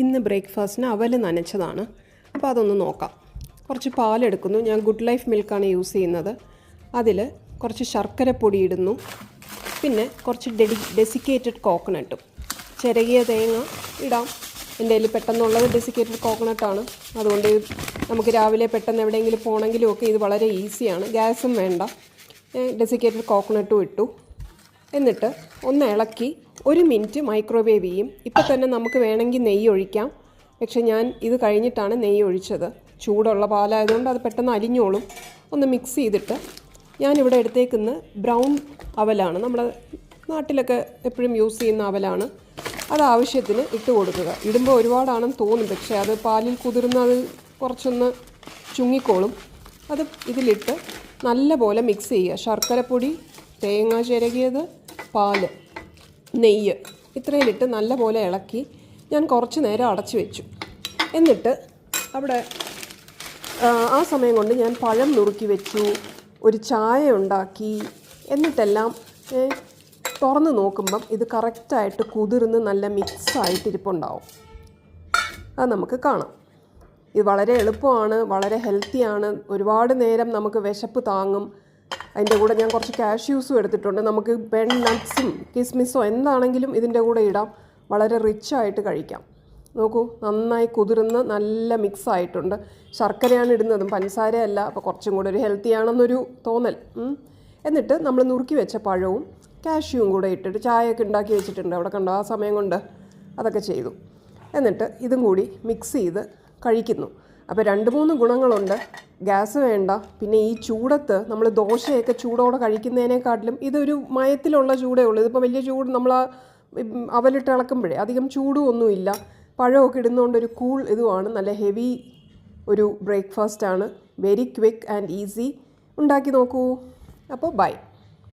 ഇന്ന് ബ്രേക്ക്ഫാസ്റ്റിന് അവൽ നനച്ചതാണ്. അപ്പോൾ അതൊന്ന് നോക്കാം. കുറച്ച് പാലെടുക്കുന്നു. ഞാൻ ഗുഡ് ലൈഫ് മിൽക്കാണ് യൂസ് ചെയ്യുന്നത്. അതിൽ കുറച്ച് ശർക്കരപ്പൊടി ഇടുന്നു. പിന്നെ കുറച്ച് ഡെസിക്കേറ്റഡ് കോക്കനട്ടും. ചിരകിയ തേങ്ങ ഇടാം. എൻ്റെ കയ്യിൽ പെട്ടെന്നുള്ളത് ഡെസിക്കേറ്റഡ് കോക്കനട്ടാണ്. അതുകൊണ്ട് നമുക്ക് രാവിലെ പെട്ടെന്ന് എവിടെയെങ്കിലും പോകണമെങ്കിലും ഒക്കെ ഇത് വളരെ ഈസിയാണ്. ഗ്യാസും വേണ്ട. ഡെസിക്കേറ്റഡ് കോക്കനട്ടും ഇട്ടു. എന്നിട്ട് ഒന്ന് ഇളക്കി 1 മിനിറ്റ് മൈക്രോവേവ് ചെയ്യും. ഇപ്പം തന്നെ നമുക്ക് വേണമെങ്കിൽ നെയ്യ് ഒഴിക്കാം. പക്ഷേ ഞാൻ ഇത് കഴിഞ്ഞിട്ടാണ് നെയ്യ് ഒഴിച്ചത്. ചൂടുള്ള പാലായതുകൊണ്ട് അത് പെട്ടെന്ന് അലിഞ്ഞോളും. ഒന്ന് മിക്സ് ചെയ്തിട്ട് ഞാനിവിടെ എടുത്തേക്കുന്ന ബ്രൗൺ അവലാണ്. നമ്മുടെ നാട്ടിലൊക്കെ എപ്പോഴും യൂസ് ചെയ്യുന്ന അവലാണ്. അത് ആവശ്യത്തിന് ഇട്ട് കൊടുക്കുക. ഇടുമ്പോൾ ഒരുപാടാണെന്ന് തോന്നും, പക്ഷേ അത് പാലിൽ കുതിർന്നത് കുറച്ചൊന്ന് ചുങ്ങിക്കോളും. അത് ഇതിലിട്ട് നല്ലപോലെ മിക്സ് ചെയ്യുക. ശർക്കരപ്പൊടി, തേങ്ങ ചിരകിയത്, പാല്, നെയ്യ് ഇത്രയിലിട്ട് നല്ലപോലെ ഇളക്കി ഞാൻ കുറച്ച് നേരം അടച്ചു വെച്ചു. എന്നിട്ട് അവിടെ ആ സമയം കൊണ്ട് ഞാൻ പഴം നുറുക്കി വെച്ചു, ഒരു ചായ ഉണ്ടാക്കി. എന്നിട്ടെല്ലാം തുറന്ന് നോക്കുമ്പം ഇത് കറക്റ്റായിട്ട് കുതിർന്ന് നല്ല മിക്സായിട്ടിരിപ്പുണ്ടാവും. അത് നമുക്ക് കാണാം. ഇത് വളരെ എളുപ്പമാണ്, വളരെ ഹെൽത്തിയാണ്. ഒരുപാട് നേരം നമുക്ക് വിശപ്പ് താങ്ങും. അതിൻ്റെ കൂടെ ഞാൻ കുറച്ച് കാഷ്യൂസും എടുത്തിട്ടുണ്ട്. നമുക്ക് നട്ട്സും കിസ്മിസോ എന്താണെങ്കിലും ഇതിൻ്റെ കൂടെ ഇടാം. വളരെ റിച്ചായിട്ട് കഴിക്കാം. നോക്കൂ, നന്നായി കുതിർന്ന് നല്ല മിക്സ് ആയിട്ടുണ്ട്. ശർക്കരയാണ് ഇടുന്നതും പഞ്ചസാരയല്ല. അപ്പോൾ കുറച്ചും കൂടെ ഒരു ഹെൽത്തി ആണെന്നൊരു തോന്നൽ. എന്നിട്ട് നമ്മൾ നുറുക്കി വെച്ച പഴവും കാഷ്യൂവും കൂടെ ഇട്ടിട്ട് ചായയൊക്കെ ഉണ്ടാക്കി വെച്ചിട്ടുണ്ട്. അവിടെ കണ്ടോ, ആ സമയം കൊണ്ട് അതൊക്കെ ചെയ്തു. എന്നിട്ട് ഇതും കൂടി മിക്സ് ചെയ്ത് കഴിക്കുന്നു. അപ്പോൾ 2-3 ഗുണങ്ങളുണ്ട്. ഗ്യാസ് വേണ്ട. പിന്നെ ഈ ചൂടത്ത് നമ്മൾ ദോശയൊക്കെ ചൂടോടെ കഴിക്കുന്നതിനേക്കാട്ടിലും ഇതൊരു മയത്തിലുള്ള ചൂടേ ഉള്ളൂ. ഇതിപ്പോൾ വലിയ ചൂട് നമ്മൾ അവലിട്ട് ഇളക്കുമ്പോഴേ അധികം ചൂടും ഒന്നുമില്ല. പഴമൊക്കെ ഇടുന്നതുകൊണ്ടൊരു കൂൾ ഇതുമാണ്. നല്ല ഹെവി ഒരു ബ്രേക്ക്ഫാസ്റ്റാണ്. Very quick and easy. ഉണ്ടാക്കി നോക്കൂ. അപ്പോൾ ബൈ.